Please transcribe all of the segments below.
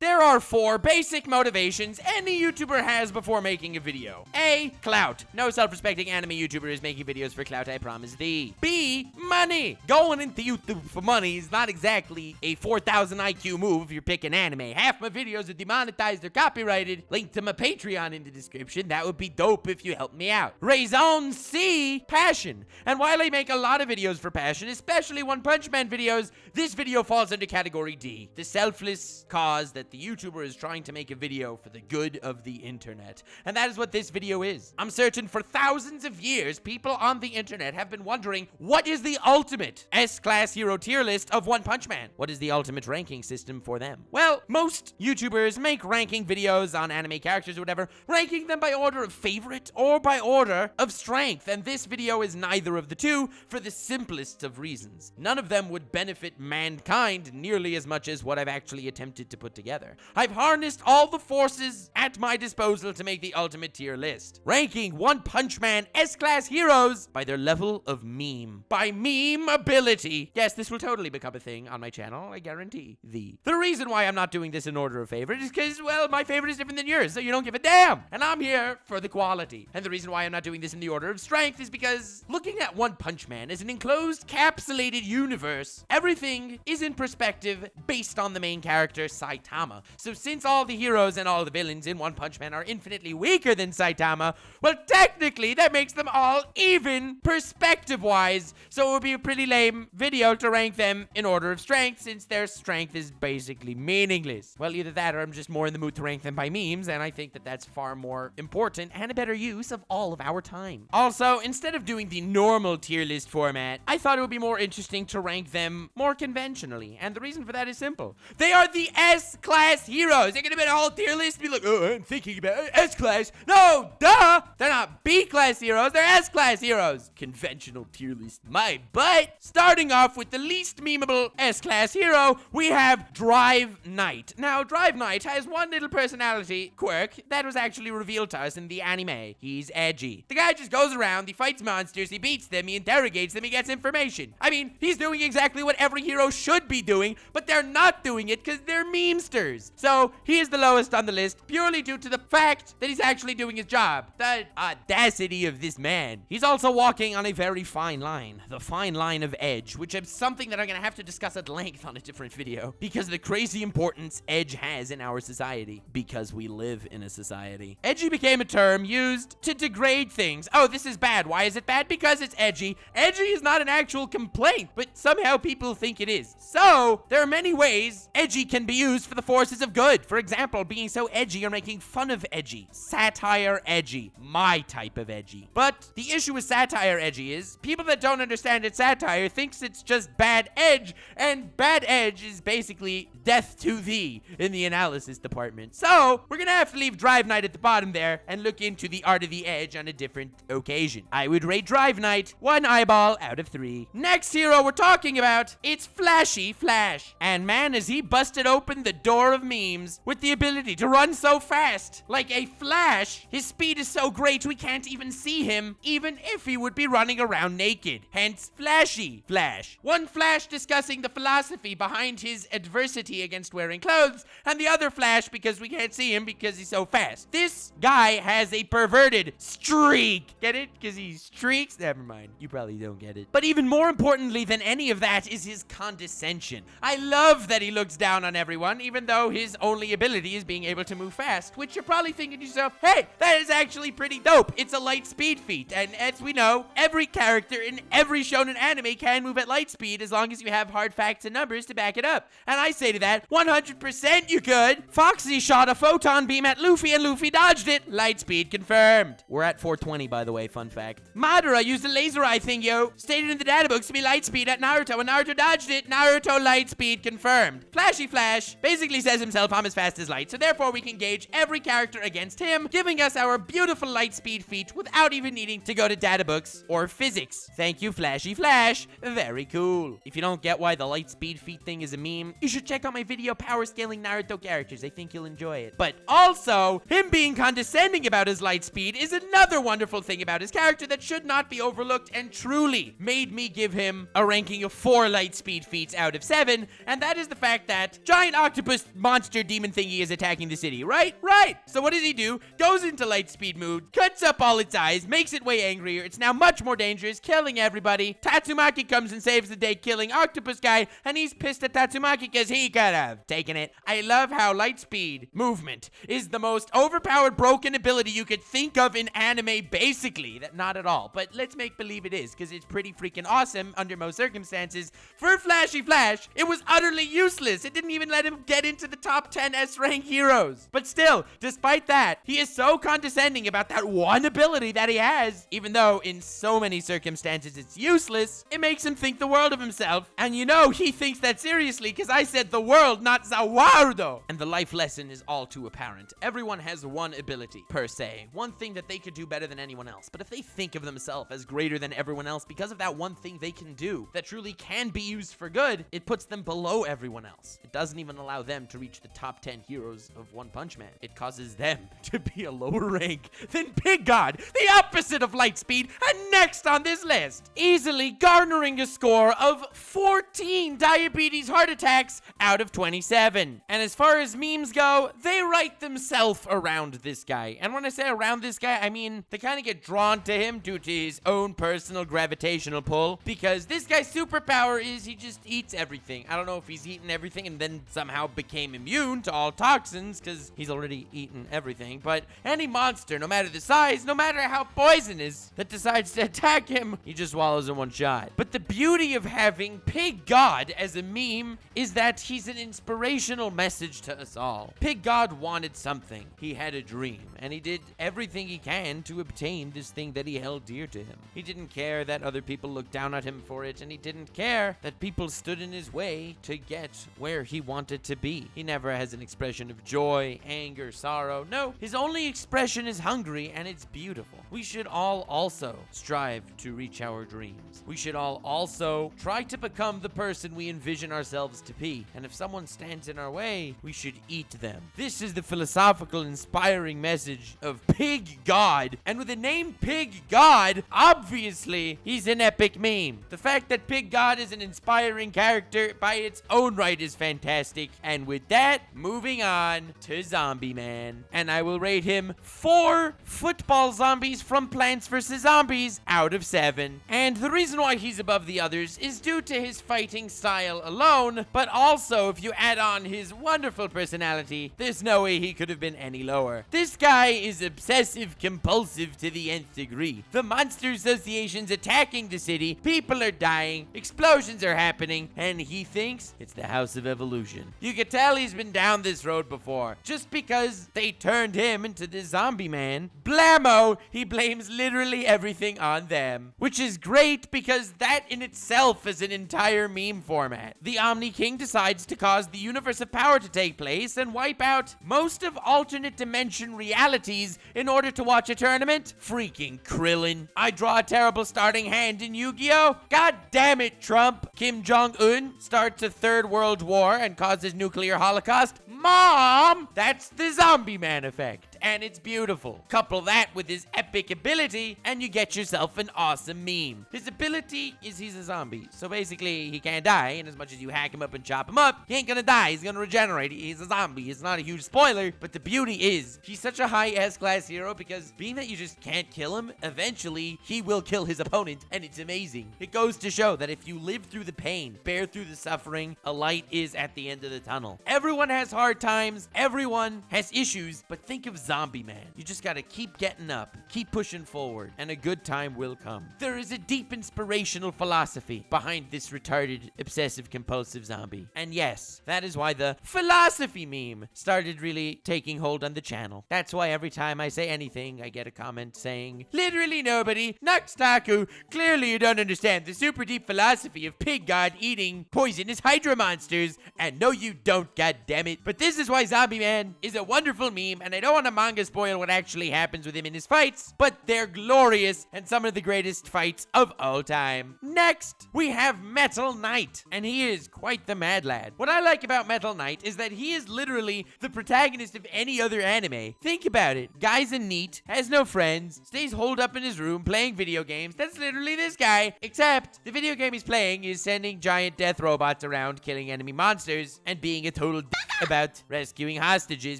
There are 4 basic motivations any YouTuber has before making a video. A, clout. No self-respecting anime YouTuber is making videos for clout, I promise thee. B, money. Going into YouTube for money is not exactly a 4,000 IQ move if you're picking anime. Half my videos are demonetized or copyrighted. Link to my Patreon in the description. That would be dope if you help me out. Raison C, passion. And while I make a lot of videos for passion, especially One Punch Man videos, this video falls under category D, the selfless cause that the YouTuber is trying to make a video for the good of the internet. And that is what this video is. I'm certain for thousands of years, people on the internet have been wondering, what is the ultimate S-class hero tier list of One Punch Man? What is the ultimate ranking system for them? Well, most YouTubers make ranking videos on anime characters or whatever, ranking them by order of favorite or by order of strength. And this video is neither of the two for the simplest of reasons. None of them would benefit mankind nearly as much as what I've actually attempted to put together. I've harnessed all the forces at my disposal to make the ultimate tier list, ranking One Punch Man S-class heroes by their level of meme. By meme ability. Yes, this will totally become a thing on my channel, I guarantee thee. The reason why I'm not doing this in order of favorite is because, well, my favorite is different than yours, so you don't give a damn. And I'm here for the quality. And the reason why I'm not doing this in the order of strength is because looking at One Punch Man as an enclosed, capsulated universe, everything is in perspective based on the main character, Saitama. So since all the heroes and all the villains in One Punch Man are infinitely weaker than Saitama, well, technically, that makes them all even perspective-wise. So it would be a pretty lame video to rank them in order of strength, since their strength is basically meaningless. Well, either that or I'm just more in the mood to rank them by memes, and I think that that's far more important and a better use of all of our time. Also, instead of doing the normal tier list format, I thought it would be more interesting to rank them more conventionally, and the reason for that is simple. They are the S-class heroes. They're gonna be a whole tier list and be like, oh, I'm thinking about S-class. No, duh! They're not B-class heroes, they're S-class heroes. Conventional tier list, my butt. Starting off with the least memeable S-class hero, we have Drive Knight. Now, Drive Knight has one little personality quirk that was actually revealed to us in the anime. He's edgy. The guy just goes around, he fights monsters, he beats them, he interrogates them, he gets information. I mean, he's doing exactly what every hero should be doing, but they're not doing it because they're memesters. So, he is the lowest on the list purely due to the fact that he's actually doing his job. The audacity of this man. He's also walking on a very fine line. The fine line of edge, which is something that I'm gonna have to discuss at length on a different video because of the crazy importance edge has in our society, because we live in a society. Edgy became a term used to degrade things. Oh, this is bad. Why is it bad? Because it's edgy. Edgy is not an actual complaint, but somehow people think it is. So, there are many ways edgy can be used for the forces of good. For example, being so edgy or making fun of edgy. Satire edgy. My type of edgy. But the issue with satire edgy is people that don't understand it's satire thinks it's just bad edge, and bad edge is basically death to thee in the analysis department. So, we're gonna have to leave Drive Knight at the bottom there and look into the art of the edge on a different occasion. I would rate Drive Knight 1 eyeball out of 3. Next hero we're talking about, it's Flashy Flash. And man, has he busted open the door of memes with the ability to run so fast. Like a flash, his speed is so great we can't even see him, even if he would be running around naked. Hence, Flashy Flash. One Flash discussing the philosophy behind his adversity against wearing clothes, and the other Flash because we can't see him because he's so fast. This guy has a perverted streak. Get it? Because he streaks? Never mind. You probably don't get it. But even more importantly than any of that is his condescension. I love that he looks down on everyone, even though his only ability is being able to move fast, which you're probably thinking to yourself, hey, that is actually pretty dope. It's a light speed feat, and as we know, every character in every shonen anime can move at light speed as long as you have hard facts and numbers to back it up. And I say to that, 100% you could. Foxy shot a photon beam at Luffy and Luffy dodged it. Light speed confirmed. We're at 420, by the way, fun fact. Madara used a laser eye thing, yo. Stated in the data books to be light speed at Naruto, and Naruto dodged it. Naruto light speed confirmed. Flashy Flash basically says himself, I'm as fast as light, so therefore we can gauge every character against him, giving us our beautiful light speed feat without even needing to go to data books or physics. Thank you, Flashy Flash. Very cool. If you don't get why the light speed feat thing is a meme, you should check out my video power scaling Naruto characters. I think you'll enjoy it. But also, him being condescending about his light speed is another wonderful thing about his character that should not be overlooked and truly made me give him a ranking of 4 light speed feats out of 7, and that is the fact that giant octopus monster demon thingy is attacking the city, right? Right! So what does he do? Goes into light speed mood, cuts up all its eyes, makes it way angrier, it's now much more dangerous, killing everybody. Tatsumaki comes and saves the day, killing octopus guy, and he's pissed at Tatsumaki because he could have taken it. I love how light speed movement is the most overpowered broken ability you could think of in anime, basically. That not at all, but let's make believe it is, because it's pretty freaking awesome under most circumstances. For Flashy Flash, it was utterly useless. It didn't even let him get into the top 10 S-rank heroes. But still, despite that, he is so condescending about that one ability that he has, even though in so many circumstances it's useless, it makes him think the world of himself. And you know, he thinks that seriously, because I said the world, not Zawardo. And the life lesson is all too apparent. Everyone has one ability, per se. One thing that they could do better than anyone else. But if they think of themselves as greater than everyone else because of that one thing they can do that truly can be used for good, it puts them below everyone else. It doesn't even allow them to reach the top 10 heroes of One Punch Man. It causes them to be a lower rank than Pig God, the opposite of light speed, and next on this list, easily garnering a score of 14 diabetes heart attacks out of 27. And as far as memes go, they write themselves around this guy. And when I say around this guy, I mean they kind of get drawn to him due to his own personal gravitational pull, because this guy's superpower is he just eats everything. I don't know if he's eaten everything and then somehow became immune to all toxins, because he's already eaten everything, but any monster, no matter the size, no matter how poisonous, that decides to attack him, he just swallows in one shot. But the beauty of having Pig God as a meme is that he's an inspirational message to us all. Pig God wanted something. He had a dream, and he did everything he can to obtain this thing that he held dear to him. He didn't care that other people looked down at him for it, and he didn't care that people stood in his way to get where he wanted to be. He never has an expression of joy, anger, sorrow. No, his only expression is hungry, and it's beautiful. We should all also strive to reach our dreams. We should all also try to become the person we envision ourselves to be. And if someone stands in our way, we should eat them. This is the philosophical, inspiring message of Pig God. And with the name Pig God, obviously, he's an epic meme. The fact that Pig God is an inspiring character by its own right is fantastic. And with that, moving on to Zombieman. And I will rate him 4 football zombies from Plants vs. Zombies out of 7. And the reason why he's above the others is due to his fighting style alone, but also if you add on his wonderful personality, there's no way he could have been any lower. This guy is obsessive compulsive to the nth degree. The monster association's attacking the city, people are dying, explosions are happening, and he thinks it's the House of Evolution. You can tell he's been down this road before. Just because they turned him into the Zombie Man, blammo, he blames literally everything on them. Which is great because that in itself is an entire meme format. The Omni King decides to cause the universe of power to take place and wipe out most of alternate dimension realities in order to watch a tournament? Freaking Krillin. I draw a terrible starting hand in Yu-Gi-Oh! God damn it, Trump. Kim Jong-un starts a third world war and causes nuclear holocaust. Mom! That's the Zombie Man effect. And it's beautiful. Couple that with his epic ability, and you get yourself an awesome meme. His ability is he's a zombie. So basically, he can't die, and as much as you hack him up and chop him up, he ain't gonna die. He's gonna regenerate. He's a zombie. It's not a huge spoiler, but the beauty is, he's such a high S-class hero because being that you just can't kill him, eventually, he will kill his opponent, and it's amazing. It goes to show that if you live through the pain, bear through the suffering, a light is at the end of the tunnel. Everyone has hard times. Everyone has issues, but think of Zombie Man. You just gotta keep getting up, keep pushing forward, and a good time will come. There is a deep inspirational philosophy behind this retarded, obsessive-compulsive zombie. And yes, that is why the philosophy meme started really taking hold on the channel. That's why every time I say anything, I get a comment saying, literally nobody, Nux Taku, clearly you don't understand the super deep philosophy of Pig God eating poisonous Hydra monsters. And no, you don't, goddammit. But this is why Zombie Man is a wonderful meme, and I don't want to manga spoil what actually happens with him in his fights, but they're glorious and some of the greatest fights of all time. Next, we have Metal Knight, and he is quite the mad lad. What I like about Metal Knight is that he is literally the protagonist of any other anime. Think about it. Guy's a NEET, has no friends, stays holed up in his room playing video games. That's literally this guy, except the video game he's playing is sending giant death robots around killing enemy monsters and being a total about rescuing hostages,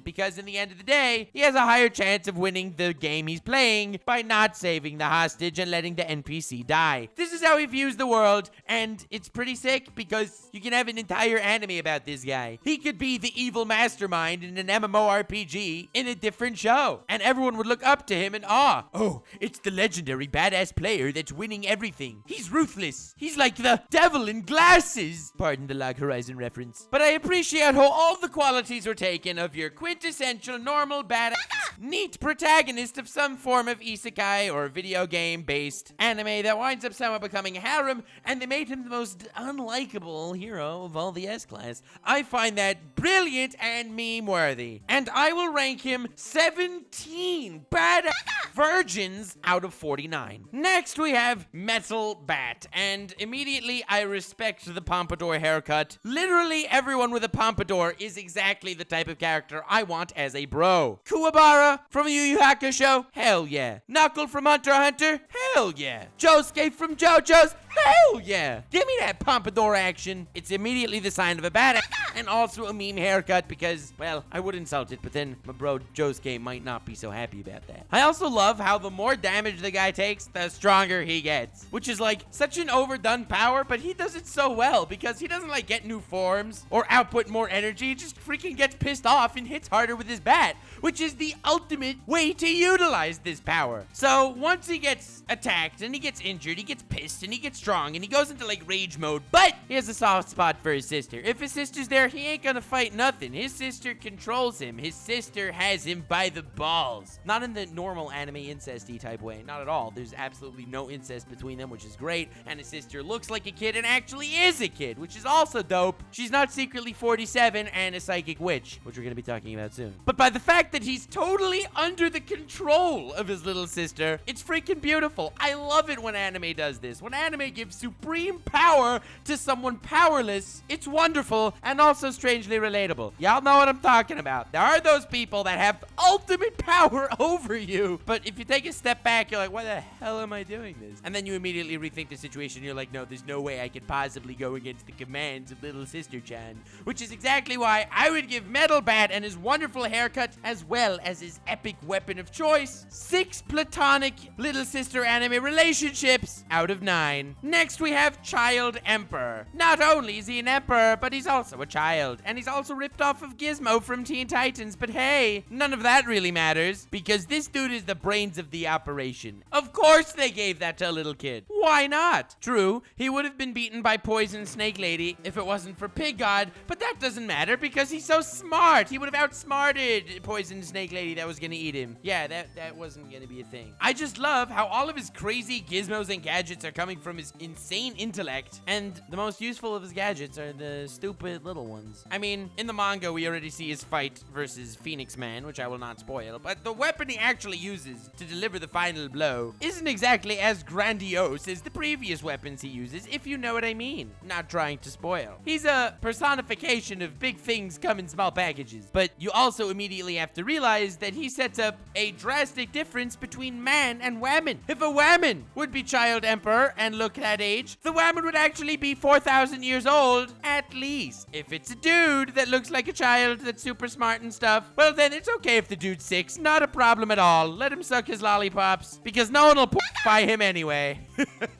because in the end of the day, he has a higher chance of winning the game he's playing by not saving the hostage and letting the NPC die. This is how he views the world, and it's pretty sick because you can have an entire anime about this guy. He could be the evil mastermind in an MMORPG in a different show, and everyone would look up to him in awe. Oh, it's the legendary badass player that's winning everything. He's ruthless. He's like the devil in glasses. Pardon the Log Horizon reference. But I appreciate how all the qualities were taken of your quintessential normal badass NEET protagonist of some form of isekai or video game based anime that winds up somehow becoming a harem, and they made him the most unlikable hero of all the S-Class. I find that brilliant and meme worthy, and I will rank him 17 badass virgins out of 49. Next we have Metal Bat, and immediately I respect the pompadour haircut. Literally everyone with a pompadour is exactly the type of character I want as a bro. Kuwabara from Yu Yu Hakusho? Hell yeah. Knuckle from Hunter x Hunter? Hell yeah. Josuke from JoJo's? Hell yeah. Give me that pompadour action. It's immediately the sign of a badass, and also a meme haircut because, well, I would insult it, but then my bro Josuke might not be so happy about that. I also love how the more damage the guy takes, the stronger he gets, which is like such an overdone power, but he does it so well because he doesn't like get new forms or output more energy. He just freaking gets pissed off and hits harder with his bat, which is the ultimate way to utilize this power. So once he gets attacked and he gets injured, he gets pissed and he gets strong and he goes into like rage mode, but he has a soft spot for his sister. If his sister's there, he ain't gonna fight nothing. His sister controls him. His sister has him by the balls. Not in the normal anime incesty type way, not at all. There's absolutely no incest between them, which is great, and his sister looks like a kid and actually is a kid, which is also dope. She's not secretly 47 and a psychic witch, which we're gonna be talking about soon. But by the fact that he's totally under the control of his little sister, it's freaking beautiful. I love it when anime does this. When anime gives supreme power to someone powerless, it's wonderful and also strangely relatable. Y'all know what I'm talking about. There are those people that have ultimate power over you, but if you take a step back, you're like, why the hell am I doing this? And then you immediately rethink the situation. You're like, no, there's no way I could possibly go against the commands of little sister-chan, which is exactly why I would give Metal Bat and his wonderful haircut, as well as his epic weapon of choice, 6 platonic little sister anime relationships out of 9. Next we have Child Emperor. Not only is he an emperor, but he's also a child, and he's also ripped off of Gizmo from Teen Titans, but hey, none of that really matters, because this dude is the brains of the operation. Of course they gave that to a little kid. Why not? True, he would have been beaten by Poison Snake Lady if it wasn't for Pig God, but that doesn't matter because he's so smart. He would have outsmarted Poison Snake Lady that was gonna eat him. Yeah, that wasn't gonna be a thing. I just love how all of his crazy gizmos and gadgets are coming from his insane intellect, and the most useful of his gadgets are the stupid little ones. I mean, in the manga, we already see his fight versus Phoenix Man, which I will not spoil, but the weapon he actually uses to deliver the final blow isn't exactly as grandiose as the previous weapons he uses, if you know what I mean. Not trying to spoil. He's a personification of big things come in small packages, but you also immediately have to realize that he sets up a drastic difference between man and woman. If a woman would be Child Emperor and look that age, the woman would actually be 4,000 years old, at least. If it's a dude that looks like a child that's super smart and stuff, well then it's okay if the dude's 6, not a problem at all. Let him suck his lollipops, because no one will by him anyway.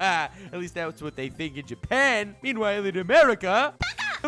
At least that's what they think in Japan. Meanwhile in America,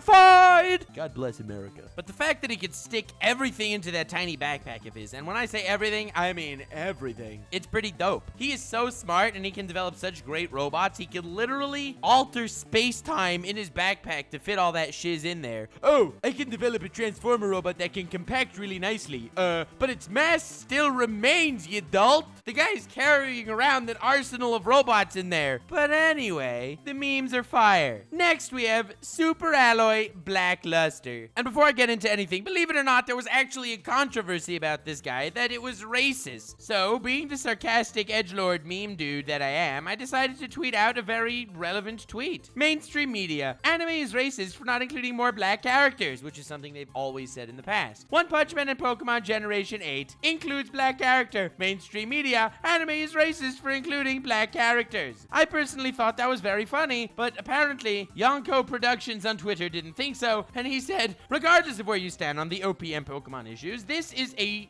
fine. God bless America. But the fact that he could stick everything into that tiny backpack of his, and when I say everything, I mean everything, it's pretty dope. He is so smart and he can develop such great robots. He can literally alter space-time in his backpack to fit all that shiz in there. Oh, I can develop a transformer robot that can compact really nicely. But its mass still remains, you dolt. The guy's carrying around an arsenal of robots in there. But anyway, the memes are fire. Next we have Superalloy Superalloy Blackluster. And before I get into anything, believe it or not, there was actually a controversy about this guy that it was racist. So, being the sarcastic edgelord meme dude that I am, I decided to tweet out a very relevant tweet. Mainstream media. Anime is racist for not including more black characters, which is something they've always said in the past. One Punch Man and Pokemon Generation 8 includes black character. Mainstream media. Anime is racist for including black characters. I personally thought that was very funny, but apparently Yonko Productions on Twitter didn't think so, and he said, regardless of where you stand on the OPM Pokemon issues, this is a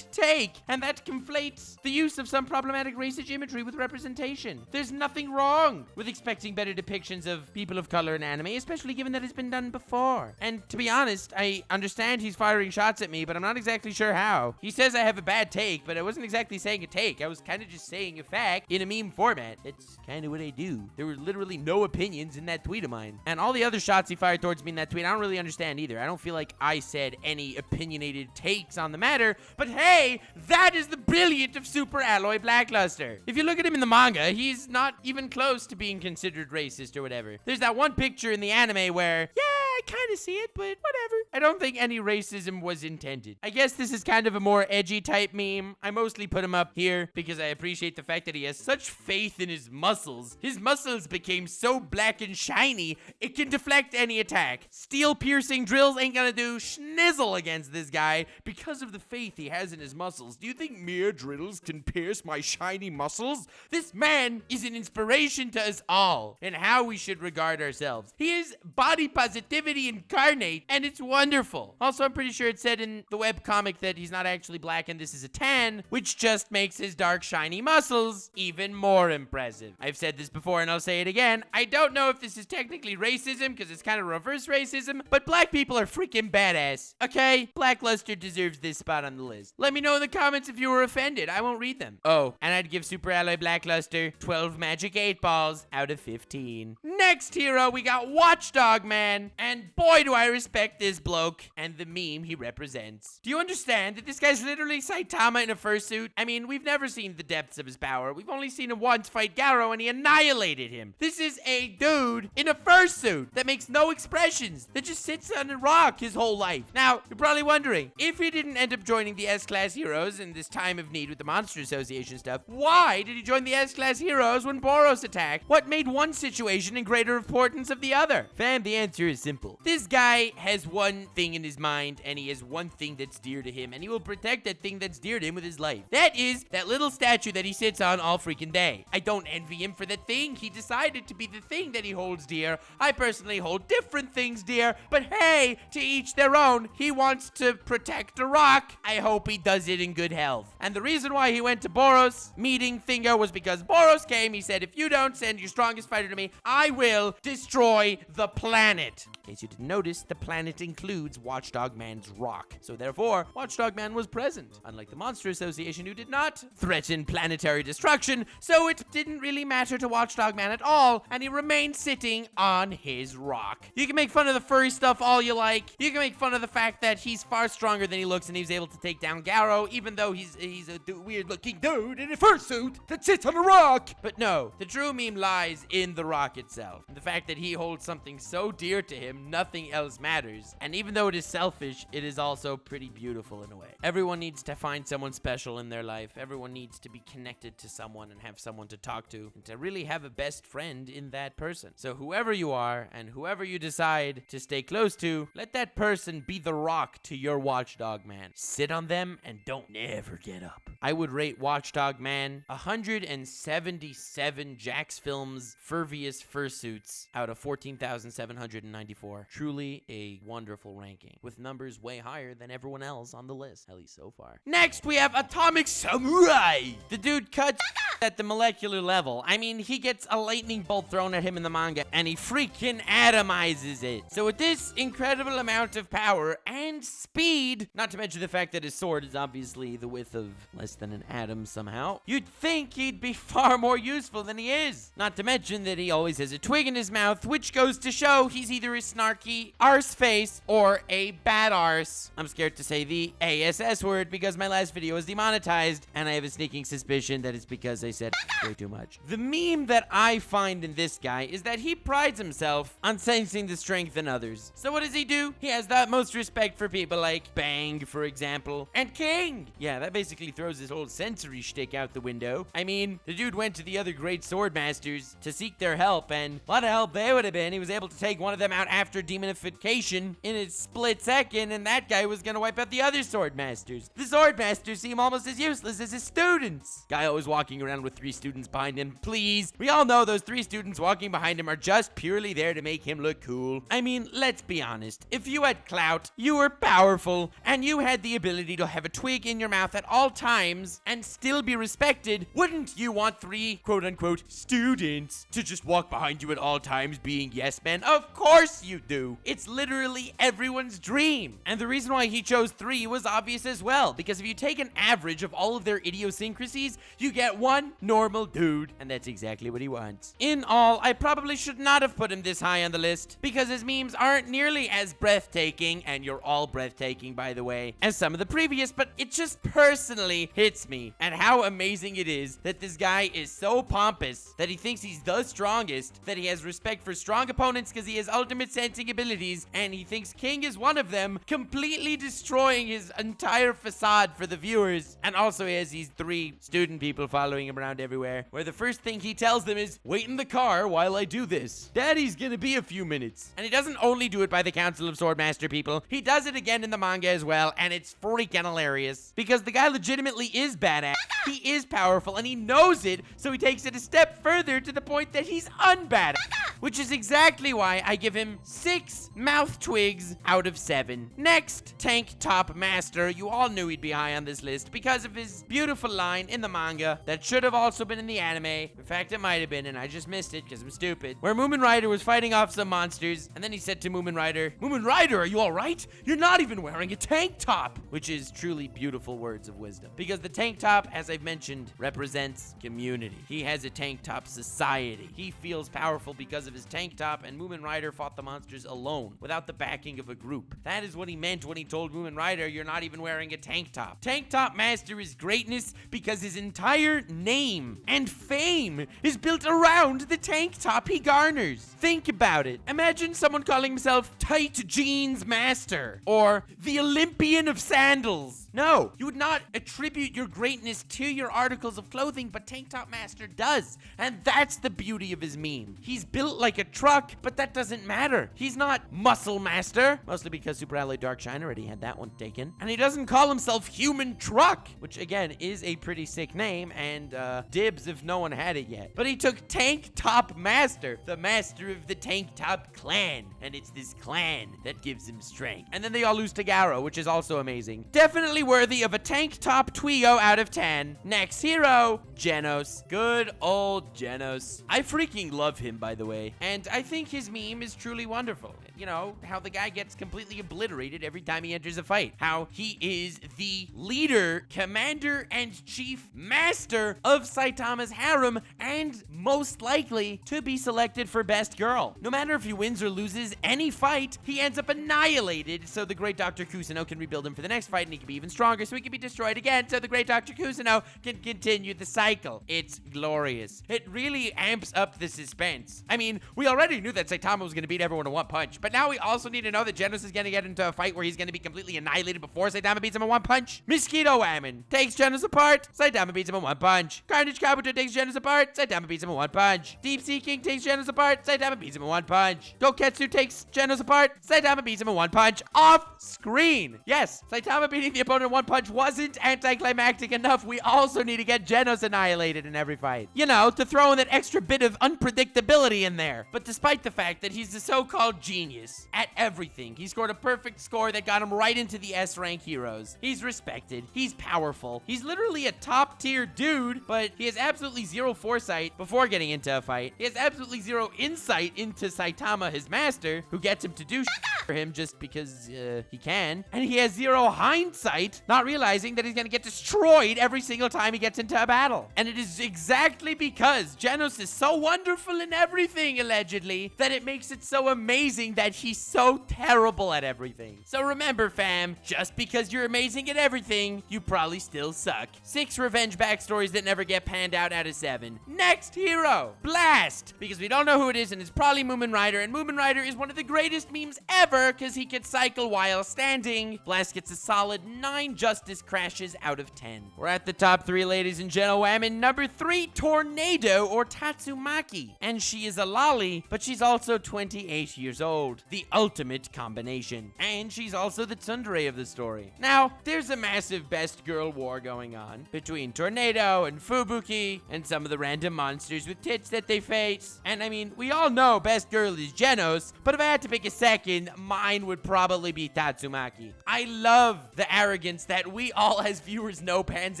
take, and that conflates the use of some problematic racist imagery with representation. There's nothing wrong with expecting better depictions of people of color in anime, especially given that it's been done before. And to be honest, I understand he's firing shots at me, but I'm not exactly sure how. He says I have a bad take, but I wasn't exactly saying a take. I was kind of just saying a fact in a meme format. That's kind of what I do. There were literally no opinions in that tweet of mine. And all the other shots he fired towards me in that tweet, I don't really understand either. I don't feel like I said any opinionated takes on the matter, but hey, that is the brilliant of Superalloy Blackluster. If you look at him in the manga, he's not even close to being considered racist or whatever. There's that one picture in the anime where, yeah, I kind of see it, but whatever. I don't think any racism was intended. I guess this is kind of a more edgy type meme. I mostly put him up here because I appreciate the fact that he has such faith in his muscles. His muscles became so black and shiny, it can deflect any attack. Steel-piercing drills ain't gonna do schnizzle against this guy because of the faith he has in his muscles. Do you think mere drills can pierce my shiny muscles? This man is an inspiration to us all and how we should regard ourselves. He is body positivity incarnate, and it's wonderful. Also, I'm pretty sure it said in the webcomic that he's not actually black and this is a tan, which just makes his dark shiny muscles even more impressive. I've said this before and I'll say it again. I don't know if this is technically racism because it's kind of reverse racism, but black people are freaking badass. Okay? Blackluster deserves this spot on the list. Let me know in the comments if you were offended. I won't read them. Oh, and I'd give Superalloy Blackluster 12 magic 8 balls out of 15. Next hero, we got Watchdog Man, and boy do I respect this bloke and the meme he represents. Do you understand that this guy's literally Saitama in a fursuit? I mean, we've never seen the depths of his power. We've only seen him once fight Garo and he annihilated him. This is a dude in a fursuit that makes no expressions, that just sits on a rock his whole life. Now, you're probably wondering, if he didn't end up joining the S-Class Heroes in this time of need with the Monster Association stuff, why did he join the S-Class Heroes when Boros attacked? What made one situation in greater importance of the other? Fam, the answer is simple. This guy has one thing in his mind, and he has one thing that's dear to him, and he will protect that thing that's dear to him with his life. That is that little statue that he sits on all freaking day. I don't envy him for that thing. He decided to be the thing that he holds dear. I personally hold different things dear, but hey, to each their own. He wants to protect a rock. I hope he does it in good health. And the reason why he went to Boros meeting Thingo was because Boros came. He said, if you don't send your strongest fighter to me, I will destroy the planet. In case you didn't notice, the planet includes Watchdog Man's rock. So therefore, Watchdog Man was present. Unlike the Monster Association, who did not threaten planetary destruction, so it didn't really matter to Watchdog Man at all, and he remained sitting on his rock. You can make fun of the furry stuff all you like. You can make fun of the fact that he's far stronger than he looks and he was able to take down Garo, even though he's a weird-looking dude in a fursuit that sits on a rock. But no, the true meme lies in the rock itself. And the fact that he holds something so dear to him, nothing else matters. And even though it is selfish, it is also pretty beautiful in a way. Everyone needs to find someone special in their life. Everyone needs to be connected to someone and have someone to talk to and to really have a best friend in that person. So whoever you are and whoever you decide to stay close to, let that person be the rock to your Watchdog Man. Sit on them and don't never get up. I would rate Watchdog Man 177 Jax Films Furviest Fursuits out of 14,794. Truly a wonderful ranking, with numbers way higher than everyone else on the list, at least so far. Next, we have Atomic Samurai. The dude cuts at the molecular level. I mean, he gets a lightning bolt thrown at him in the manga, and he freaking atomizes it. So with this incredible amount of power and speed, not to mention the fact that his sword is obviously the width of, let's less than an atom somehow. You'd think he'd be far more useful than he is. Not to mention that he always has a twig in his mouth, which goes to show he's either a snarky arse face or a bad arse. I'm scared to say the ASS word because my last video was demonetized, and I have a sneaking suspicion that it's because I said way too much. The meme that I find in this guy is that he prides himself on sensing the strength in others. So what does he do? He has the utmost respect for people like Bang, for example, and King. Yeah, that basically throws his whole sensory shtick out the window. I mean, the dude went to the other great sword masters to seek their help, and what a help they would have been. He was able to take one of them out after demonification in a split second, and that guy was gonna wipe out the other sword masters. The sword masters seem almost as useless as his students. Guy always walking around with 3 students behind him. Please, we all know those 3 students walking behind him are just purely there to make him look cool. I mean, let's be honest. If you had clout, you were powerful, and you had the ability to have a twig in your mouth at all times and still be respected, wouldn't you want 3 quote-unquote students to just walk behind you at all times being yes men? Of course you do. It's literally everyone's dream. And the reason why he chose 3 was obvious as well, because if you take an average of all of their idiosyncrasies, you get one normal dude, and that's exactly what he wants. In all, I probably should not have put him this high on the list, because his memes aren't nearly as breathtaking, and you're all breathtaking, by the way, as some of the previous, but it just personally hits me at how amazing it is that this guy is so pompous that he thinks he's the strongest, that he has respect for strong opponents because he has ultimate sensing abilities, and he thinks King is one of them, completely destroying his entire facade for the viewers. And also he has these 3 student people following him around everywhere, where the first thing he tells them is, wait in the car while I do this. Daddy's gonna be a few minutes. And he doesn't only do it by the Council of Swordmaster people, he does it again in the manga as well, and it's freaking hilarious. Because the guy legitimately is badass, he is powerful, and he knows it, so he takes it a step further to the point that he's unbadass. Which is exactly why I give him 6 mouth twigs out of 7. Next, Tanktop Master. You all knew he'd be high on this list because of his beautiful line in the manga that should have also been in the anime. In fact, it might have been, and I just missed it because I'm stupid. Where Moomin Rider was fighting off some monsters, and then he said to Moomin Rider, Moomin Rider, are you all right? You're not even wearing a tank top, which is truly beautiful words of wisdom. Because the tank top, as I've mentioned, represents community. He has a tank top society. He feels powerful because of his tank top, and Moomin Rider fought the monsters alone, without the backing of a group. That is what he meant when he told Moomin Rider, you're not even wearing a tank top. Tank Top Master is greatness because his entire name and fame is built around the tank top he garners. Think about it. Imagine someone calling himself Tight Jeans Master, or the Olympian of Sandals. No, you would not attribute your greatness to your articles of clothing, but Tank Top Master does. And that's the beauty of his meme. He's built like a truck, but that doesn't matter. He's not Muscle Master, mostly because Superalloy Darkshine already had that one taken. And he doesn't call himself Human Truck, which again is a pretty sick name, and dibs if no one had it yet. But he took Tank Top Master, the master of the Tank Top clan, and it's this clan that gives him strength. And then they all lose to Garo, which is also amazing. Definitely worthy of a Tank Top Twio out of 10. Next hero, Genos. Good old Genos. I freaking love him, by the way, and I think his meme is truly wonderful. You know, how the guy gets completely obliterated every time he enters a fight. How he is the leader, commander, and chief master of Saitama's harem, and most likely to be selected for best girl. No matter if he wins or loses any fight, he ends up annihilated, so the great Dr. Kusuno can rebuild him for the next fight, and he can be even stronger, so he can be destroyed again, so the great Dr. Kusuno can continue the cycle. It's glorious. It really amps up the suspense. I mean, we already knew that Saitama was going to beat everyone in one punch, but now we also need to know that Genos is going to get into a fight where he's going to be completely annihilated before Saitama beats him in one punch. Mosquito Ammon takes Genos apart, Saitama beats him in one punch. Carnage Kabuto takes Genos apart, Saitama beats him in one punch. Deep Sea King takes Genos apart, Saitama beats him in one punch. Goketsu takes Genos apart, Saitama beats him in one punch. Off screen. Yes, Saitama beating the opponent in one punch wasn't anticlimactic enough. We also need to get Genos annihilated in every fight. You know, to throw in that extra bit of unpredictability in there. But despite the fact that he's the so-called genius, genius at everything. He scored a perfect score that got him right into the S-rank heroes. He's respected. He's powerful. He's literally a top-tier dude, but he has absolutely zero foresight before getting into a fight. He has absolutely zero insight into Saitama, his master, who gets him to do for him just because he can. And he has zero hindsight, not realizing that he's gonna get destroyed every single time he gets into a battle. And it is exactly because Genos is so wonderful in everything, allegedly, that it makes it so amazing that he's so terrible at everything. So remember, fam, just because you're amazing at everything, you probably still suck. 6 revenge backstories that never get panned out of 7. Next hero, Blast, because we don't know who it is, and it's probably Moomin Rider, and Moomin Rider is one of the greatest memes ever because he can cycle while standing. Blast gets a solid 9 justice crashes out of 10. We're at the top 3, ladies and gentlemen. Number 3, Tornado or Tatsumaki, and she is a lolly, but she's also 28 years old. The ultimate combination. And she's also the tsundere of the story. Now, there's a massive best girl war going on between Tornado and Fubuki and some of the random monsters with tits that they face. And I mean, we all know best girl is Genos, but if I had to pick a second, mine would probably be Tatsumaki. I love the arrogance that we all as viewers know pans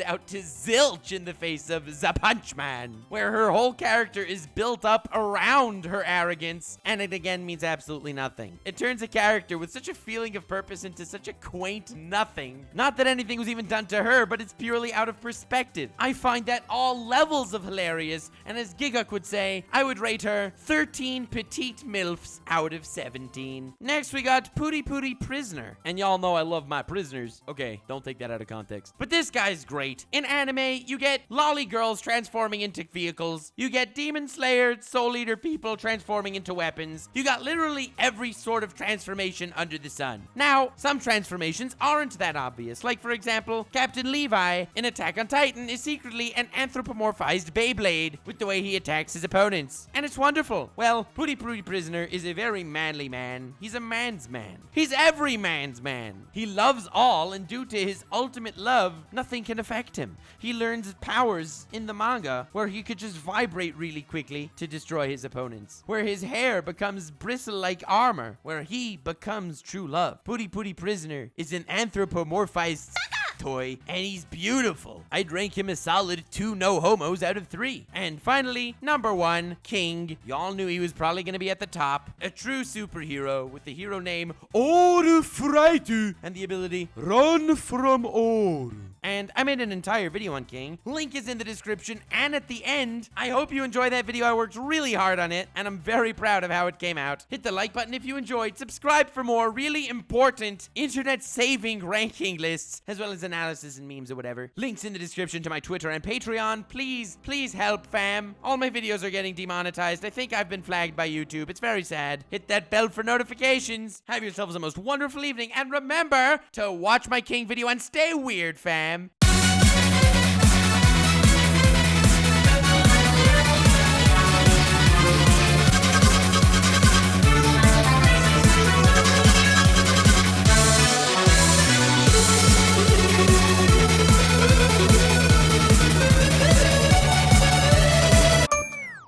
out to zilch in the face of the Punch Man, where her whole character is built up around her arrogance, and it again means absolutely nothing. It turns a character with such a feeling of purpose into such a quaint nothing. Not that anything was even done to her, but it's purely out of perspective. I find that all levels of hilarious, and as Giguk would say, I would rate her 13 petite milfs out of 17. Next, we got Puri-Puri Prisoner, and y'all know I love my prisoners. Okay, don't take that out of context. But this guy's great. In anime, you get lolly girls transforming into vehicles. You get demon slayer, soul eater people transforming into weapons. You got literally every sort of transformation under the sun. Now, some transformations aren't that obvious. Like, for example, Captain Levi in Attack on Titan is secretly an anthropomorphized Beyblade with the way he attacks his opponents. And it's wonderful. Well, Puri-Puri Prisoner is a very manly man. He's a man's man. He's every man's man. He loves all, and due to his ultimate love, nothing can affect him. He learns powers in the manga where he could just vibrate really quickly to destroy his opponents, where his hair becomes bristle-like armor, where he becomes true love. Puri-Puri Prisoner is an anthropomorphized toy, and he's beautiful. I'd rank him a solid 2 no homos out of 3. And finally, number 1, King. Y'all knew he was probably gonna be at the top. A true superhero with the hero name Orfreitu and the ability Run from Or. And I made an entire video on King. Link is in the description and at the end. I hope you enjoyed that video. I worked really hard on it, and I'm very proud of how it came out. Hit the like button if you enjoyed. Subscribe for more really important internet-saving ranking lists, as well as analysis and memes or whatever. Links in the description to my Twitter and Patreon. Please, please help, fam. All my videos are getting demonetized. I think I've been flagged by YouTube. It's very sad. Hit that bell for notifications. Have yourselves the most wonderful evening, and remember to watch my King video and stay weird, fam.